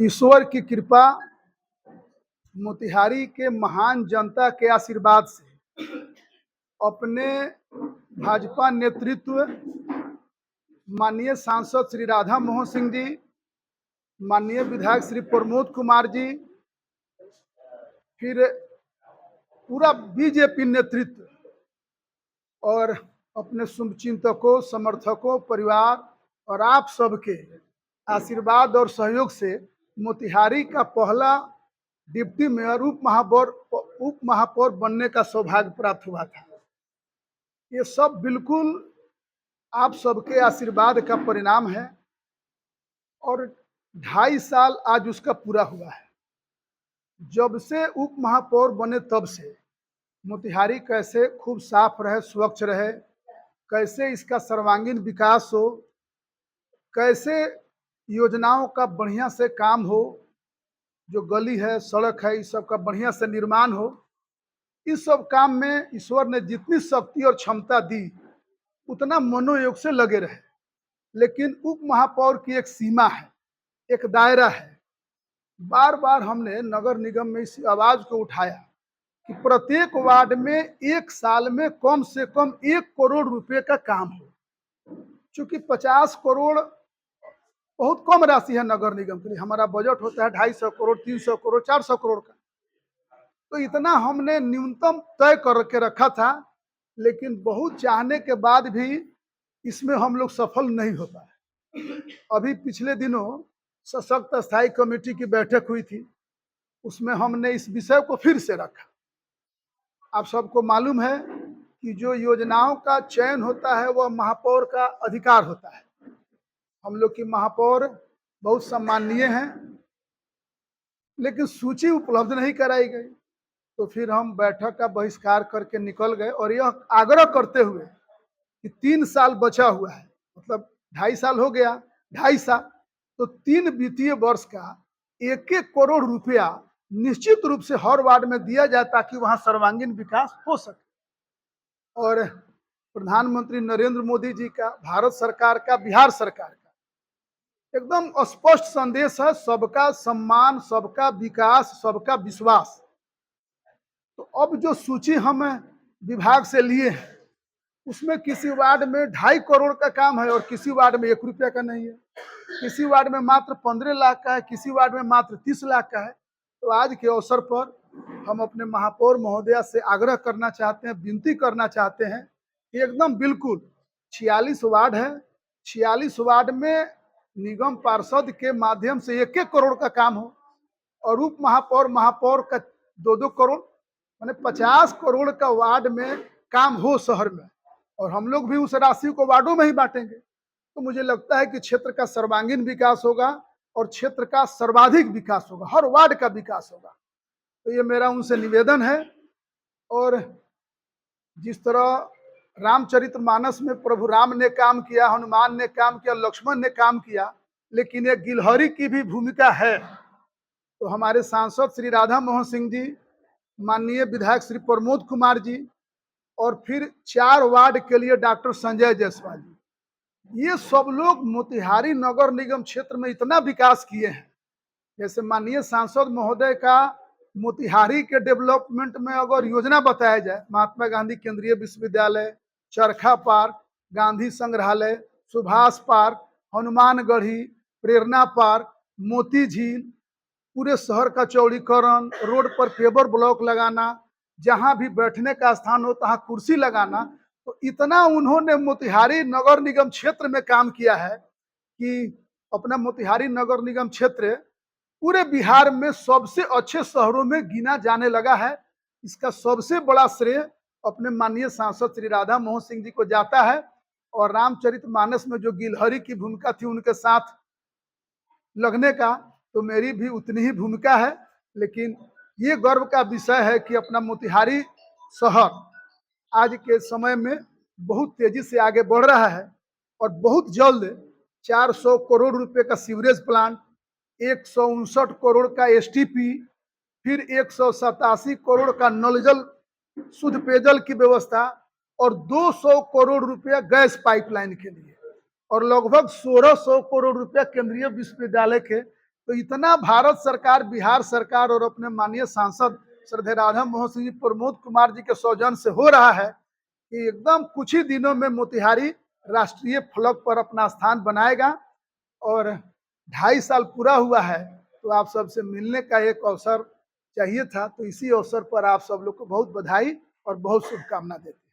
ईश्वर की कृपा, मोतिहारी के महान जनता के आशीर्वाद से अपने भाजपा नेतृत्व माननीय सांसद श्री राधा मोहन सिंह जी, माननीय विधायक श्री प्रमोद कुमार जी, फिर पूरा बीजेपी नेतृत्व और अपने शुभचिंतकों, समर्थकों, परिवार और आप सबके आशीर्वाद और सहयोग से मोतिहारी का पहला डिप्टी मेयर उप महापौर बनने का सौभाग्य प्राप्त हुआ था। ये सब बिल्कुल आप सबके आशीर्वाद का परिणाम है और 2.5 साल आज उसका पूरा हुआ है। जब से उप महापौर बने तब से मोतिहारी कैसे खूब साफ रहे, स्वच्छ रहे, कैसे इसका सर्वांगीण विकास हो, कैसे योजनाओं का बढ़िया से काम हो, जो गली है, सड़क है, इस सब का बढ़िया से निर्माण हो। इस सब काम में ईश्वर ने जितनी शक्ति और क्षमता दी उतना मनोयोग से लगे रहे। लेकिन उप महापौर की एक सीमा है, एक दायरा है। बार बार हमने नगर निगम में इस आवाज को उठाया कि प्रत्येक वार्ड में एक साल में कम से कम 1 करोड़ रुपए का काम हो। चूंकि 50 करोड़ बहुत कम राशि है नगर निगम के लिए। हमारा बजट होता है 250 करोड़, 300 करोड़, 400 करोड़ का। तो इतना हमने न्यूनतम तय करके रखा था, लेकिन बहुत चाहने के बाद भी इसमें हम लोग सफल नहीं हो पाए। अभी पिछले दिनों सशक्त स्थायी कमेटी की बैठक हुई थी, उसमें हमने इस विषय को फिर से रखा। आप सबको मालूम है कि जो योजनाओं का चयन होता है वह महापौर का अधिकार होता है। हम लोग की महापौर बहुत सम्माननीय हैं, लेकिन सूची उपलब्ध नहीं कराई गई। तो फिर हम बैठक का बहिष्कार करके निकल गए और यह आग्रह करते हुए कि 3 साल बचा हुआ है, मतलब 2.5 साल हो गया, 2.5 साल, तो 3 वित्तीय वर्ष का 1-1 करोड़ रुपया निश्चित रूप से हर वार्ड में दिया जाए ताकि वहां सर्वांगीण विकास हो सके। और प्रधानमंत्री नरेंद्र मोदी जी का, भारत सरकार का, बिहार सरकार का एकदम स्पष्ट संदेश है, सबका सम्मान, सबका विकास, सबका विश्वास। तो अब जो सूची हम विभाग से लिए हैं उसमें किसी वार्ड में 2.5 करोड़ का काम है और किसी वार्ड में 1 रुपया का नहीं है, किसी वार्ड में मात्र 15 लाख का है, किसी वार्ड में मात्र 30 लाख का है। तो आज के अवसर पर हम अपने महापौर महोदया से आग्रह करना चाहते हैं, विनती करना चाहते हैं कि एकदम बिल्कुल 46 वार्ड है, 46 वार्ड में निगम पार्षद के माध्यम से 1-1 करोड़ का काम हो और उप महापौर, महापौर का 2-2 करोड़, माने 50 करोड़ का वार्ड में काम हो शहर में, और हम लोग भी उस राशि को वार्डों में ही बांटेंगे। तो मुझे लगता है कि क्षेत्र का सर्वांगीण विकास होगा और क्षेत्र का सर्वाधिक विकास होगा, हर वार्ड का विकास होगा। तो ये मेरा उनसे निवेदन है। और जिस तरह रामचरितमानस में प्रभु राम ने काम किया, हनुमान ने काम किया, लक्ष्मण ने काम किया, लेकिन एक गिलहरी की भी भूमिका है। तो हमारे सांसद श्री राधा मोहन सिंह जी, माननीय विधायक श्री प्रमोद कुमार जी, और फिर 4 वार्ड के लिए डॉक्टर संजय जायसवाल जी, ये सब लोग मोतिहारी नगर निगम क्षेत्र में इतना विकास किए हैं। जैसे माननीय सांसद महोदय का मोतिहारी के डेवलपमेंट में अगर योजना बताया जाए, महात्मा गांधी केंद्रीय विश्वविद्यालय, चरखा पार्क, गांधी संग्रहालय, सुभाष पार्क, हनुमानगढ़ी, प्रेरणा पार्क, मोती झील, पूरे शहर का चौड़ीकरण, रोड पर पेवर ब्लॉक लगाना, जहां भी बैठने का स्थान हो तहां कुर्सी लगाना, तो इतना उन्होंने मोतिहारी नगर निगम क्षेत्र में काम किया है कि अपना मोतिहारी नगर निगम क्षेत्र पूरे बिहार में सबसे अच्छे शहरों में गिना जाने लगा है। इसका सबसे बड़ा श्रेय अपने माननीय सांसद श्री राधा मोहन सिंह जी को जाता है। और रामचरितमानस में जो गिलहरी की भूमिका थी उनके साथ लगने का, तो मेरी भी उतनी ही भूमिका है। लेकिन ये गर्व का विषय है कि अपना मोतिहारी शहर आज के समय में बहुत तेजी से आगे बढ़ रहा है और बहुत जल्द 400 करोड़ रुपए का सीवरेज प्लांट, 159 करोड़ का एसटीपी, फिर 187 करोड़ का नल जल शुद्ध पेयजल की व्यवस्था और 200 करोड़ रुपया गैस पाइपलाइन के लिए और लगभग 1600 करोड़ रुपया केंद्रीय विश्वविद्यालय के। तो तो इतना भारत सरकार, बिहार सरकार और अपने माननीय सांसद श्रद्धेय राधा मोहन सिंह जी, प्रमोद कुमार जी के सौजन्य से हो रहा है कि एकदम कुछ ही दिनों में मोतिहारी राष्ट्रीय फलक पर अपना स्थान बनाएगा। और 2.5 साल पूरा हुआ है, तो आप सबसे मिलने का एक अवसर चाहिए था, तो इसी अवसर पर आप सब लोग को बहुत बधाई और बहुत शुभकामना देते हैं।